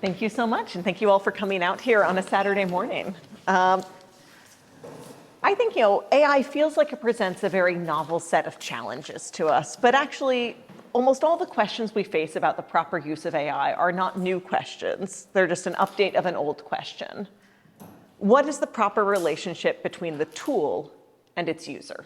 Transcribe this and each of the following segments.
Thank you so much, and thank you all for coming out here on a Saturday morning. I think, AI feels like it presents a very novel set of challenges to us, but actually, almost all the questions we face about the proper use of AI are not new questions. They're just an update of an old question. What is the proper relationship between the tool and its user?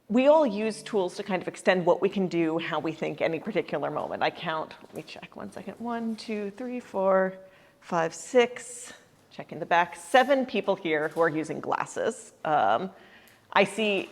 We all use tools to kind of extend what we can do, how we think any particular moment. I count, let me check 1 second. 1, 2, 3, 4, 5, 6, check in the back, 7 people here who are using glasses. I see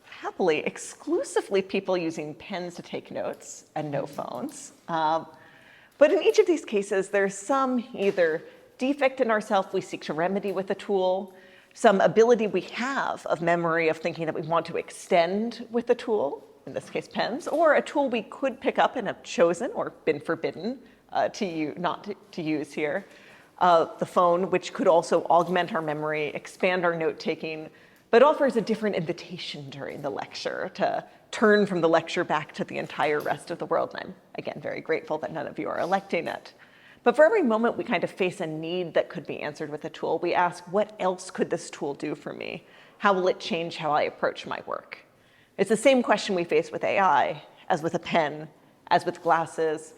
happily, exclusively people using pens to take notes and no phones. But in each of these cases, there's some either defect in ourselves we seek to remedy with a tool, some ability we have of memory of thinking that we want to extend with a tool, in this case pens, or a tool we could pick up and have chosen or been forbidden not to use here. The phone, which could also augment our memory, expand our note-taking, but offers a different invitation during the lecture to turn from the lecture back to the entire rest of the world. And I'm, again, very grateful that none of you are electing it. But for every moment we kind of face a need that could be answered with a tool, we ask, what else could this tool do for me? How will it change how I approach my work? It's the same question we face with AI, as with a pen, as with glasses,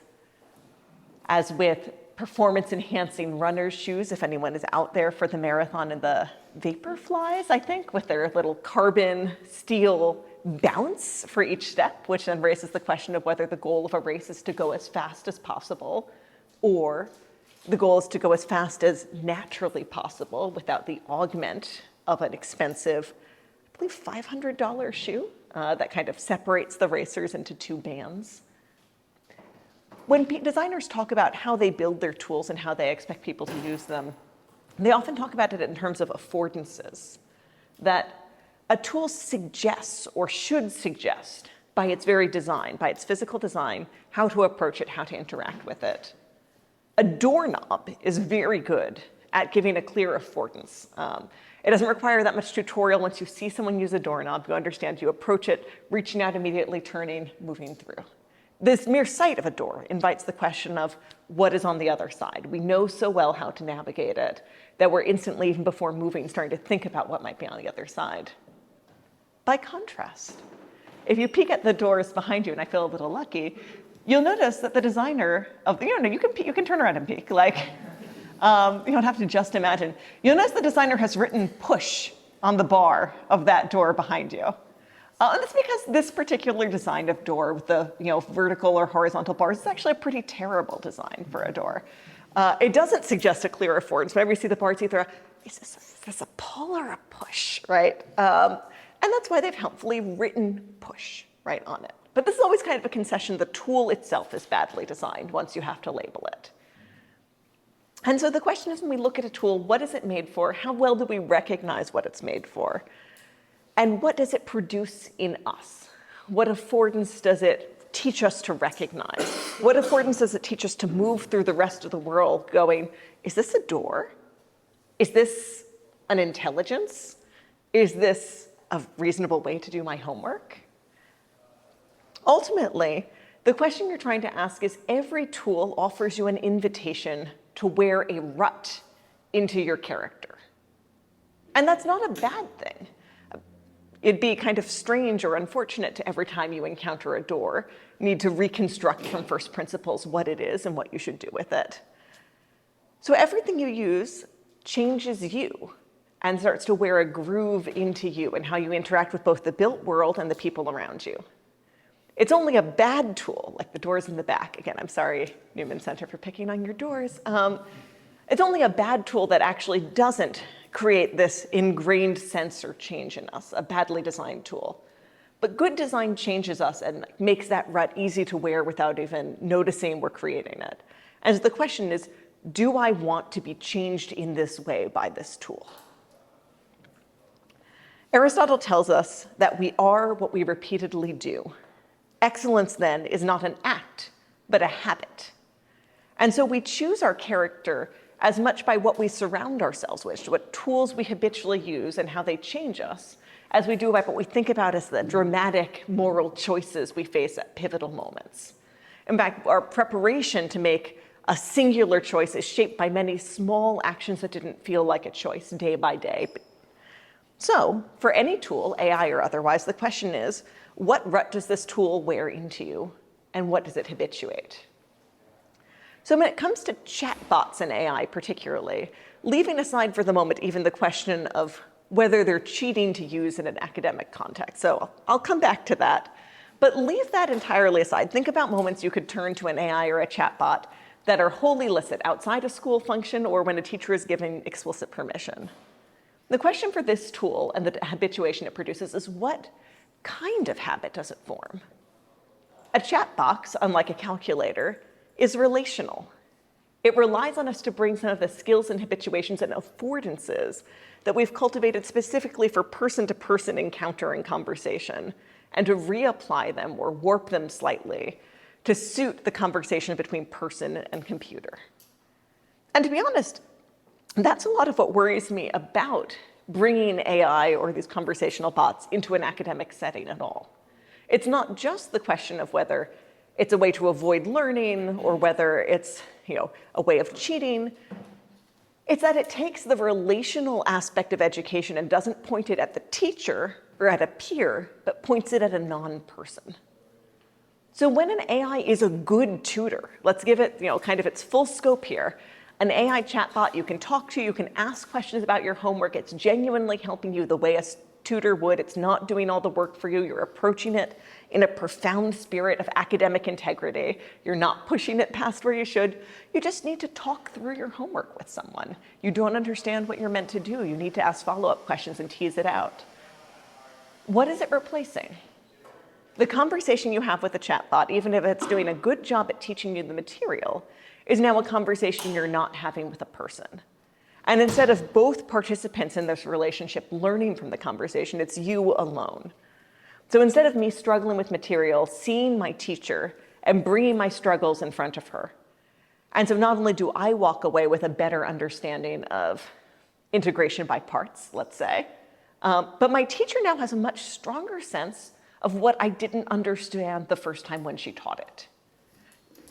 as with performance-enhancing runner's shoes, if anyone is out there for the marathon, and the Vaporflies, I think, with their little carbon steel bounce for each step, which then raises the question of whether the goal of a race is to go as fast as possible, or the goal is to go as fast as naturally possible without the augment of an expensive, I believe, $500 shoe that kind of separates the racers into 2 bands. When designers talk about how they build their tools and how they expect people to use them, they often talk about it in terms of affordances, that a tool suggests or should suggest by its very design, by its physical design, how to approach it, how to interact with it. A doorknob is very good at giving a clear affordance. It doesn't require that much tutorial. Once you see someone use a doorknob, you understand, you approach it, reaching out immediately, turning, moving through. This mere sight of a door invites the question of what is on the other side. We know so well how to navigate it that we're instantly, even before moving, starting to think about what might be on the other side. By contrast, if you peek at the doors behind you, and I feel a little lucky, you'll notice that the designer of the, you can turn around and peek, like, you don't have to just imagine. You'll notice the designer has written push on the bar of that door behind you. And that's because this particular design of door with the vertical or horizontal bars is actually a pretty terrible design for a door. It doesn't suggest a clear affordance. Whenever you see the bars, either is this a pull or a push, right? And that's why they've helpfully written push right on it. But this is always kind of a concession. The tool itself is badly designed once you have to label it. And so the question is, when we look at a tool, what is it made for? How well do we recognize what it's made for? And what does it produce in us? What affordance does it teach us to recognize? What affordance does it teach us to move through the rest of the world going, is this a door? Is this an intelligence? Is this a reasonable way to do my homework? Ultimately, the question you're trying to ask is, every tool offers you an invitation to wear a rut into your character. And that's not a bad thing. It'd be kind of strange or unfortunate to every time you encounter a door, need to reconstruct from first principles what it is and what you should do with it. So everything you use changes you and starts to wear a groove into you and how you interact with both the built world and the people around you. It's only a bad tool, like the doors in the back. Again, I'm sorry, Newman Center, for picking on your doors. It's only a bad tool that actually doesn't create this ingrained sense or change in us, a badly designed tool. But good design changes us and makes that rut easy to wear without even noticing we're creating it. And so the question is, do I want to be changed in this way by this tool? Aristotle tells us that we are what we repeatedly do. Excellence, then, is not an act, but a habit. And so we choose our character as much by what we surround ourselves with, what tools we habitually use and how they change us, as we do by what we think about as the dramatic moral choices we face at pivotal moments. In fact, our preparation to make a singular choice is shaped by many small actions that didn't feel like a choice day by day. So for any tool, AI or otherwise, the question is, what rut does this tool wear into you, and what does it habituate? So when it comes to chatbots and AI particularly, leaving aside for the moment even the question of whether they're cheating to use in an academic context. So I'll come back to that. But leave that entirely aside. Think about moments you could turn to an AI or a chatbot that are wholly licit outside a school function or when a teacher is given explicit permission. The question for this tool and the habituation it produces is, what kind of habit does it form? A chat box, unlike a calculator, is relational. It relies on us to bring some of the skills and habituations and affordances that we've cultivated specifically for person-to-person encounter and conversation, and to reapply them or warp them slightly to suit the conversation between person and computer. And to be honest, that's a lot of what worries me about bringing AI or these conversational bots into an academic setting at all. It's not just the question of whether it's a way to avoid learning or whether it's, a way of cheating. It's that it takes the relational aspect of education and doesn't point it at the teacher or at a peer, but points it at a non-person. So when an AI is a good tutor, let's give it, kind of its full scope here. An AI chatbot you can talk to, you can ask questions about your homework. It's genuinely helping you the way a tutor would. It's not doing all the work for you. You're approaching it in a profound spirit of academic integrity. You're not pushing it past where you should. You just need to talk through your homework with someone. You don't understand what you're meant to do. You need to ask follow-up questions and tease it out. What is it replacing? The conversation you have with the chatbot, even if it's doing a good job at teaching you the material, is now a conversation you're not having with a person. And instead of both participants in this relationship learning from the conversation, it's you alone. So instead of me struggling with material, seeing my teacher and bringing my struggles in front of her. And so not only do I walk away with a better understanding of integration by parts, let's say, but my teacher now has a much stronger sense of what I didn't understand the first time when she taught it.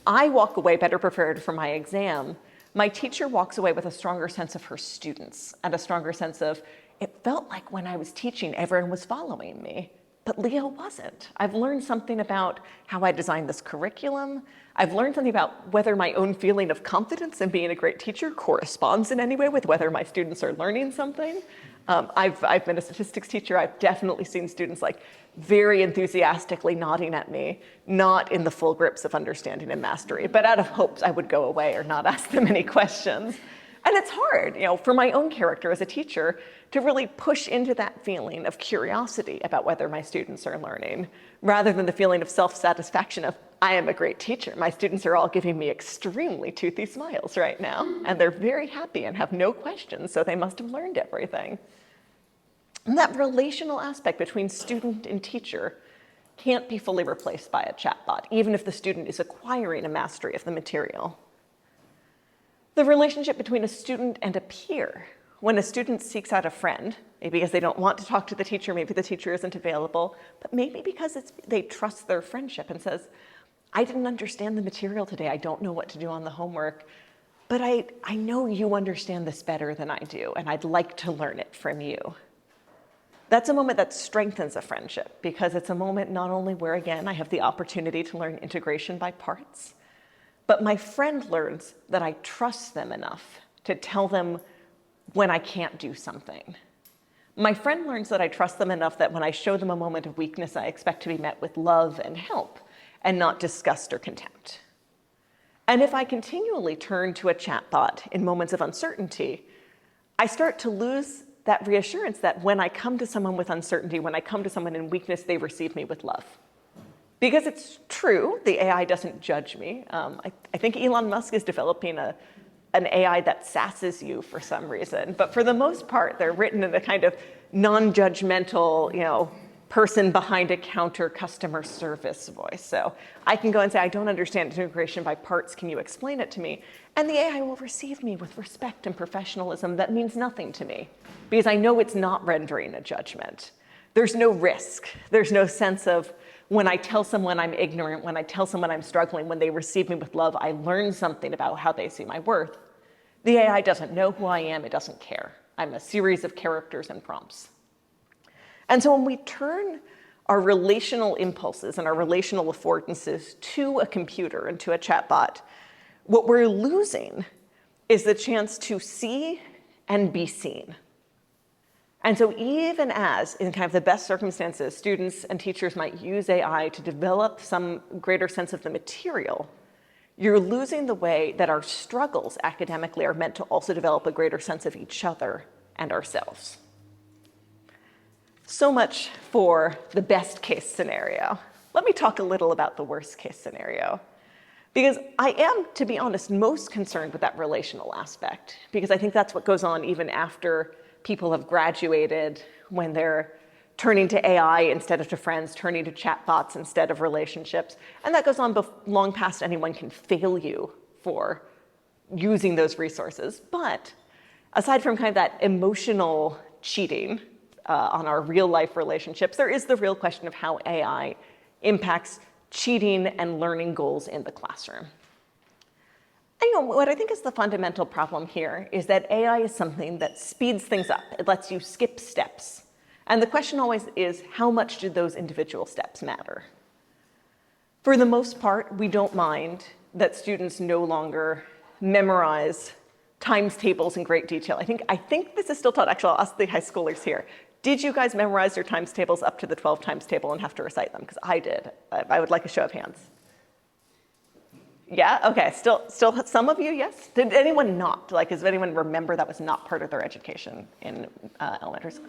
I walk away better prepared for my exam. My teacher walks away with a stronger sense of her students and a stronger sense of, it felt like when I was teaching, everyone was following me, but Leah wasn't. I've learned something about how I designed this curriculum. I've learned something about whether my own feeling of confidence in being a great teacher corresponds in any way with whether my students are learning something. I've been a statistics teacher. I've definitely seen students very enthusiastically nodding at me, not in the full grips of understanding and mastery, but out of hopes I would go away or not ask them any questions. And it's hard, for my own character as a teacher to really push into that feeling of curiosity about whether my students are learning, rather than the feeling of self-satisfaction of, I am a great teacher. My students are all giving me extremely toothy smiles right now, and they're very happy and have no questions, so they must have learned everything. And that relational aspect between student and teacher can't be fully replaced by a chatbot, even if the student is acquiring a mastery of the material. The relationship between a student and a peer. When a student seeks out a friend, maybe because they don't want to talk to the teacher, maybe the teacher isn't available, but maybe because they trust their friendship and says, I didn't understand the material today. I don't know what to do on the homework, but I know you understand this better than I do, and I'd like to learn it from you. That's a moment that strengthens a friendship, because it's a moment not only where, again, I have the opportunity to learn integration by parts, but my friend learns that I trust them enough to tell them when I can't do something. My friend learns that I trust them enough that when I show them a moment of weakness, I expect to be met with love and help, and not disgust or contempt. And if I continually turn to a chatbot in moments of uncertainty, I start to lose that reassurance that when I come to someone with uncertainty, when I come to someone in weakness, they receive me with love. Because it's true, the AI doesn't judge me. I think Elon Musk is developing an AI that sasses you for some reason. But for the most part, they're written in a kind of non-judgmental, person behind a counter customer service voice. So I can go and say, I don't understand integration by parts. Can you explain it to me? And the AI will receive me with respect and professionalism that means nothing to me, because I know it's not rendering a judgment. There's no risk. There's no sense of, When I tell someone I'm ignorant, when I tell someone I'm struggling, when they receive me with love, I learn something about how they see my worth. The AI doesn't know who I am, it doesn't care. I'm a series of characters and prompts. And so when we turn our relational impulses and our relational affordances to a computer and to a chatbot, what we're losing is the chance to see and be seen. And so even as, in kind of the best circumstances, students and teachers might use AI to develop some greater sense of the material, you're losing the way that our struggles academically are meant to also develop a greater sense of each other and ourselves. So much for the best case scenario. Let me talk a little about the worst case scenario. Because I am, to be honest, most concerned with that relational aspect, because I think that's what goes on even after people have graduated, when they're turning to AI instead of to friends, turning to chatbots instead of relationships. And that goes on long past anyone can fail you for using those resources. But aside from kind of that emotional cheating on our real life relationships, there is the real question of how AI impacts cheating and learning goals in the classroom. And what I think is the fundamental problem here is that AI is something that speeds things up. It lets you skip steps. And the question always is, how much do those individual steps matter? For the most part, we don't mind that students no longer memorize times tables in great detail. I think this is still taught. Actually, I'll ask the high schoolers here. Did you guys memorize your times tables up to the 12 times table and have to recite them? Because I did. I would like a show of hands. Yeah, okay, still some of you, yes? Did anyone not? Does anyone remember that was not part of their education in elementary school?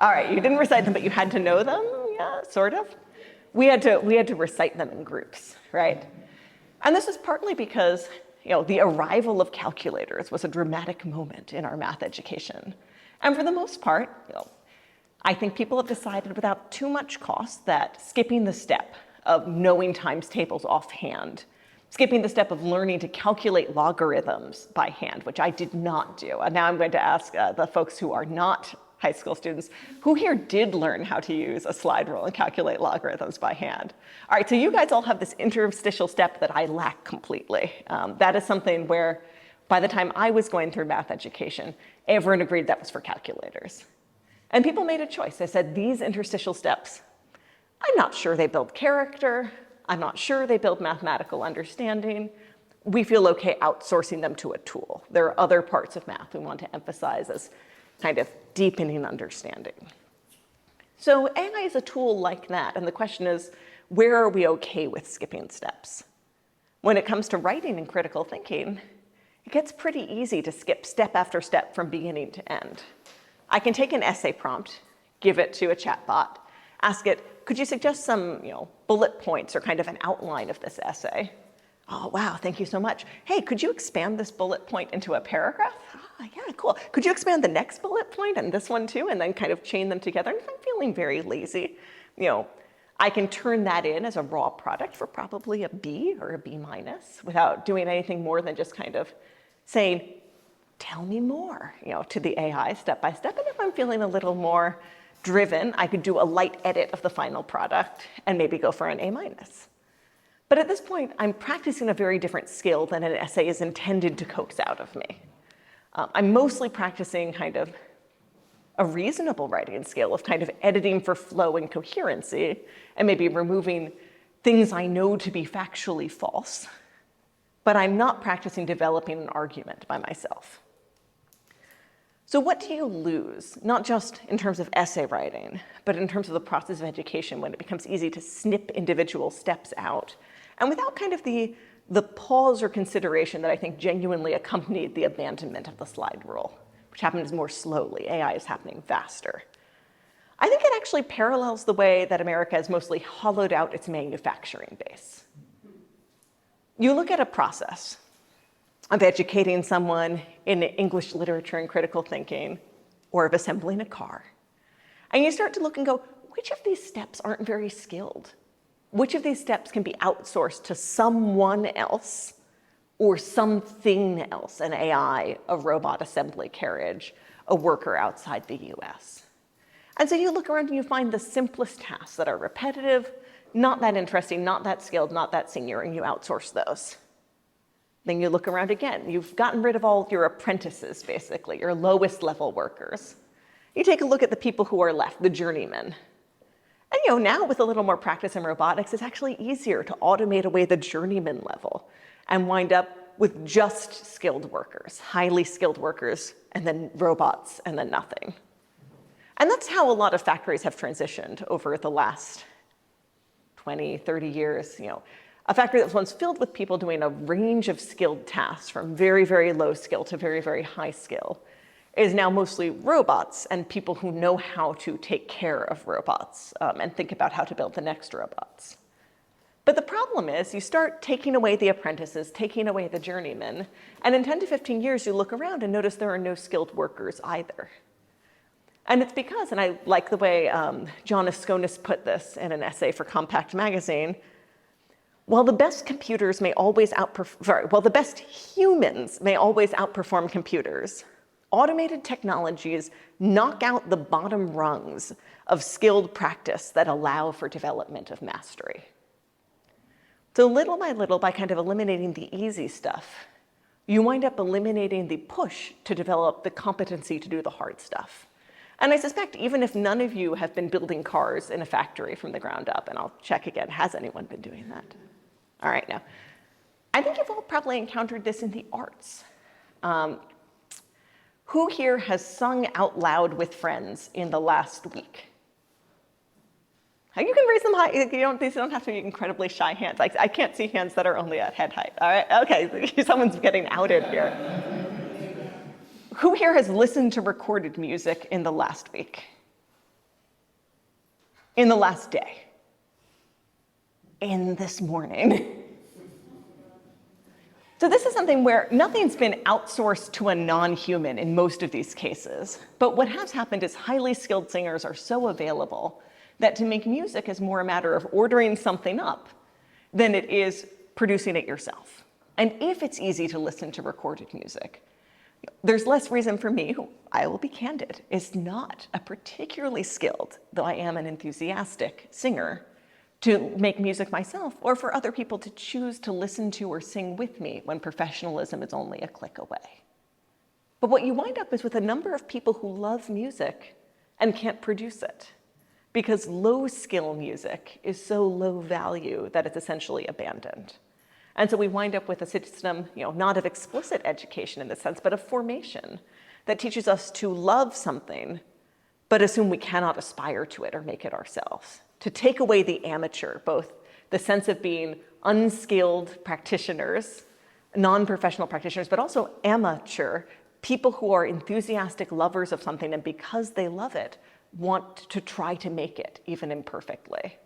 All right, you didn't recite them, but you had to know them? Yeah, sort of. We had to recite them in groups, right? And this is partly because the arrival of calculators was a dramatic moment in our math education. And for the most part, I think people have decided without too much cost that skipping the step of knowing times tables offhand, skipping the step of learning to calculate logarithms by hand, which I did not do. And now I'm going to ask the folks who are not high school students, who here did learn how to use a slide rule and calculate logarithms by hand? All right, so you guys all have this interstitial step that I lack completely. That is something where, by the time I was going through math education, everyone agreed that was for calculators. And people made a choice. They said, these interstitial steps, I'm not sure they build character. I'm not sure they build mathematical understanding. We feel okay outsourcing them to a tool. There are other parts of math we want to emphasize as kind of deepening understanding. So AI is a tool like that, and the question is, where are we okay with skipping steps? When it comes to writing and critical thinking, it gets pretty easy to skip step after step from beginning to end. I can take an essay prompt, give it to a chatbot, ask it, could you suggest some bullet points or kind of an outline of this essay? Oh, wow, thank you so much. Hey, could you expand this bullet point into a paragraph? Oh, yeah, cool. Could you expand the next bullet point and this one too, and then kind of chain them together? And if I'm feeling very lazy, I can turn that in as a raw product for probably a B or a B- without doing anything more than just kind of saying, tell me more, to the AI step by step. And if I'm feeling a little more driven, I could do a light edit of the final product and maybe go for an A-. But at this point, I'm practicing a very different skill than an essay is intended to coax out of me. I'm mostly practicing kind of a reasonable writing skill of kind of editing for flow and coherency, and maybe removing things I know to be factually false. But I'm not practicing developing an argument by myself. So what do you lose, not just in terms of essay writing, but in terms of the process of education when it becomes easy to snip individual steps out, and without kind of the pause or consideration that I think genuinely accompanied the abandonment of the slide rule, which happens more slowly. AI is happening faster. I think it actually parallels the way that America has mostly hollowed out its manufacturing base. You look at a process of educating someone in English literature and critical thinking, or of assembling a car, and you start to look and go, which of these steps aren't very skilled? Which of these steps can be outsourced to someone else or something else, an AI, a robot assembly carriage, a worker outside the US? And so you look around and you find the simplest tasks that are repetitive, not that interesting, not that skilled, not that senior, and you outsource those. Then you look around again. You've gotten rid of all of your apprentices, basically, your lowest level workers. You take a look at the people who are left, the journeymen. And now with a little more practice in robotics, it's actually easier to automate away the journeyman level and wind up with just skilled workers, highly skilled workers, and then robots, and then nothing. And that's how a lot of factories have transitioned over the last 20, 30 years. A factory that was once filled with people doing a range of skilled tasks from very, very low skill to very, very high skill is now mostly robots and people who know how to take care of robots and think about how to build the next robots. But the problem is you start taking away the apprentices, taking away the journeymen, and in 10 to 15 years you look around and notice there are no skilled workers either. And it's because, and I like the way John Asconis put this in an essay for Compact Magazine, while the best humans may always outperform computers, automated technologies knock out the bottom rungs of skilled practice that allow for development of mastery. So little by kind of eliminating the easy stuff, you wind up eliminating the push to develop the competency to do the hard stuff. And I suspect even if none of you have been building cars in a factory from the ground up, and I'll check again, has anyone been doing that? All right, now, I think you've all probably encountered this in the arts. Who here has sung out loud with friends in the last week? You can raise them high. These don't have to be incredibly shy hands. I can't see hands that are only at head height. All right, okay, someone's getting outed here. Who here has listened to recorded music in the last week? In the last day? In this morning? So this is something where nothing's been outsourced to a non-human in most of these cases. But what has happened is highly skilled singers are so available that to make music is more a matter of ordering something up than it is producing it yourself. And if it's easy to listen to recorded music, there's less reason for me, who I will be candid, is not a particularly skilled, though I am an enthusiastic singer, to make music myself, or for other people to choose to listen to or sing with me when professionalism is only a click away. But what you wind up is with a number of people who love music and can't produce it, because low skill music is so low value that it's essentially abandoned. And so we wind up with a system, not of explicit education in this sense, but of formation that teaches us to love something, but assume we cannot aspire to it or make it ourselves. To take away the amateur, both the sense of being unskilled practitioners, non-professional practitioners, but also amateur, people who are enthusiastic lovers of something, and because they love it, want to try to make it, even imperfectly.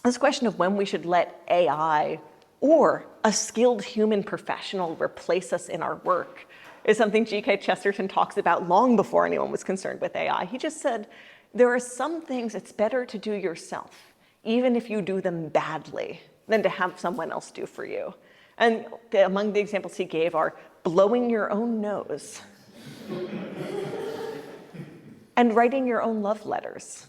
This question of when we should let AI or a skilled human professional replace us in our work is something G.K. Chesterton talks about long before anyone was concerned with AI. He just said, there are some things it's better to do yourself, even if you do them badly, than to have someone else do for you. And among the examples he gave are blowing your own nose and writing your own love letters,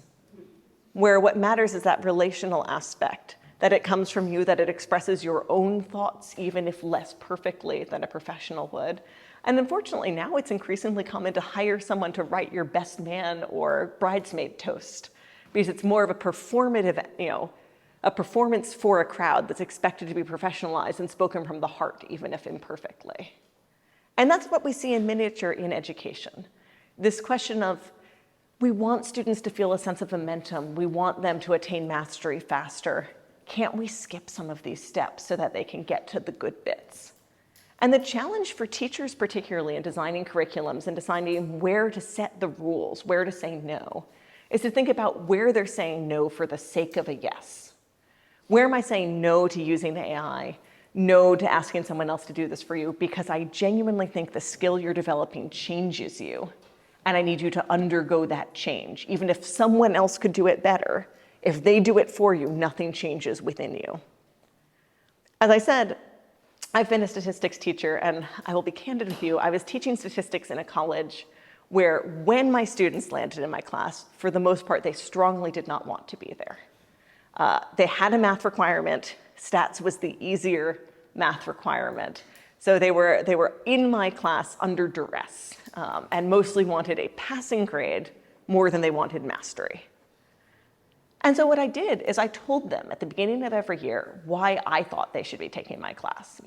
where what matters is that relational aspect, that it comes from you, that it expresses your own thoughts, even if less perfectly than a professional would. And unfortunately, now it's increasingly common to hire someone to write your best man or bridesmaid toast, because it's more of a performative, a performance for a crowd that's expected to be professionalized and spoken from the heart, even if imperfectly. And that's what we see in miniature in education. This question of, we want students to feel a sense of momentum. We want them to attain mastery faster. Can't we skip some of these steps so that they can get to the good bits? And the challenge for teachers, particularly in designing curriculums and deciding where to set the rules, where to say no, is to think about where they're saying no for the sake of a yes. Where am I saying no to using AI, no to asking someone else to do this for you, because I genuinely think the skill you're developing changes you, and I need you to undergo that change. Even if someone else could do it better, if they do it for you, nothing changes within you. As I said, I've been a statistics teacher, and I will be candid with you, I was teaching statistics in a college where when my students landed in my class, for the most part, they strongly did not want to be there. They had a math requirement. Stats was the easier math requirement. So they were in my class under duress and mostly wanted a passing grade more than they wanted mastery. And so what I did is I told them at the beginning of every year why I thought they should be taking my class.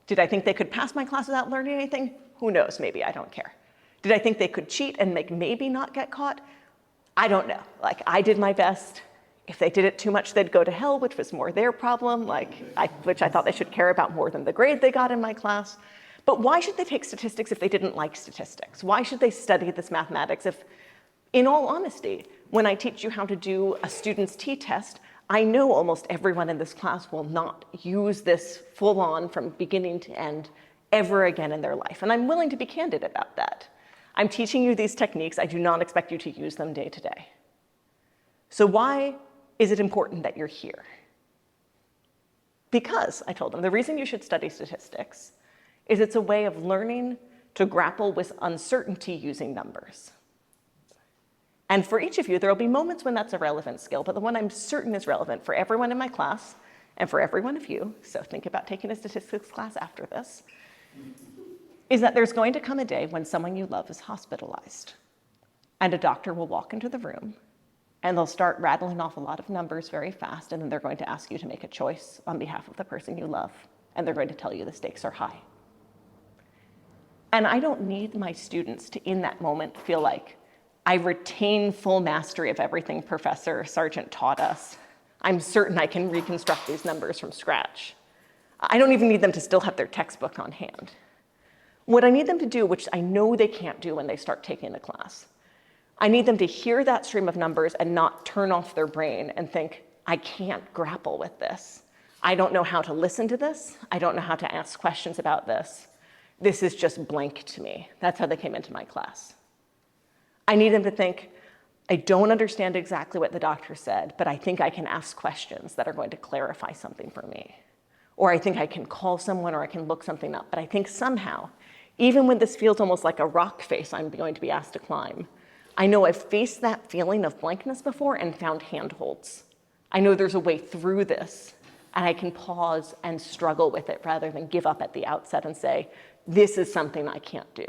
Did I think they could pass my class without learning anything? Who knows, maybe, I don't care. Did I think they could cheat and maybe not get caught? I don't know. I did my best. If they did it too much, they'd go to hell, which was more their problem, which I thought they should care about more than the grade they got in my class. But why should they take statistics if they didn't like statistics? Why should they study this mathematics if, in all honesty, when I teach you how to do a student's t-test, I know almost everyone in this class will not use this full on from beginning to end ever again in their life. And I'm willing to be candid about that. I'm teaching you these techniques. I do not expect you to use them day to day. So why is it important that you're here? Because, I told them, the reason you should study statistics is it's a way of learning to grapple with uncertainty using numbers. And for each of you, there will be moments when that's a relevant skill, but the one I'm certain is relevant for everyone in my class and for every one of you, so think about taking a statistics class after this, is that there's going to come a day when someone you love is hospitalized. And a doctor will walk into the room, and they'll start rattling off a lot of numbers very fast, and then they're going to ask you to make a choice on behalf of the person you love, and they're going to tell you the stakes are high. And I don't need my students to, in that moment, feel like, I retain full mastery of everything Professor Sargeant taught us. I'm certain I can reconstruct these numbers from scratch. I don't even need them to still have their textbook on hand. What I need them to do, which I know they can't do when they start taking the class, I need them to hear that stream of numbers and not turn off their brain and think, I can't grapple with this. I don't know how to listen to this. I don't know how to ask questions about this. This is just blank to me. That's how they came into my class. I need them to think, I don't understand exactly what the doctor said, but I think I can ask questions that are going to clarify something for me. Or I think I can call someone or I can look something up. But I think somehow, even when this feels almost like a rock face I'm going to be asked to climb, I know I've faced that feeling of blankness before and found handholds. I know there's a way through this, and I can pause and struggle with it rather than give up at the outset and say, this is something I can't do.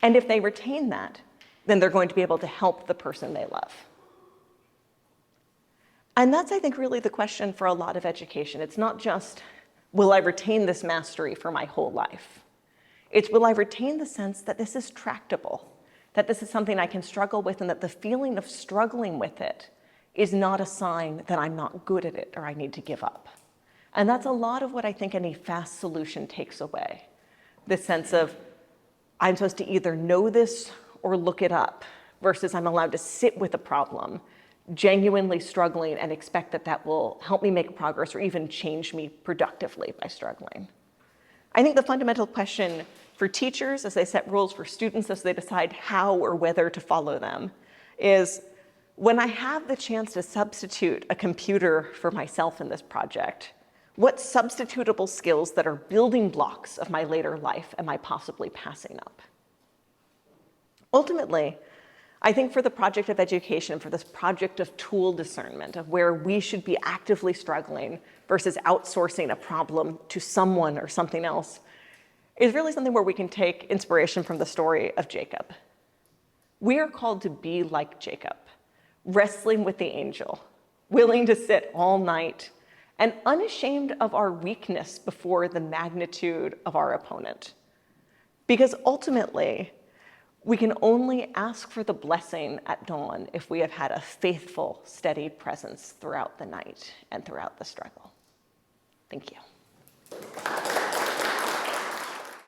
And if they retain that, then they're going to be able to help the person they love. And that's, I think, really the question for a lot of education. It's not just, will I retain this mastery for my whole life? It's, will I retain the sense that this is tractable, that this is something I can struggle with, and that the feeling of struggling with it is not a sign that I'm not good at it or I need to give up. And that's a lot of what I think any fast solution takes away. The sense of, I'm supposed to either know this or look it up, versus I'm allowed to sit with a problem, genuinely struggling, and expect that that will help me make progress or even change me productively by struggling. I think the fundamental question for teachers as they set rules, for students as they decide how or whether to follow them, is when I have the chance to substitute a computer for myself in this project, what substitutable skills that are building blocks of my later life am I possibly passing up? Ultimately, I think for the project of education, for this project of tool discernment, of where we should be actively struggling versus outsourcing a problem to someone or something else, is really something where we can take inspiration from the story of Jacob. We are called to be like Jacob, wrestling with the angel, willing to sit all night, and unashamed of our weakness before the magnitude of our opponent. Because ultimately, we can only ask for the blessing at dawn if we have had a faithful, steady presence throughout the night and throughout the struggle. Thank you.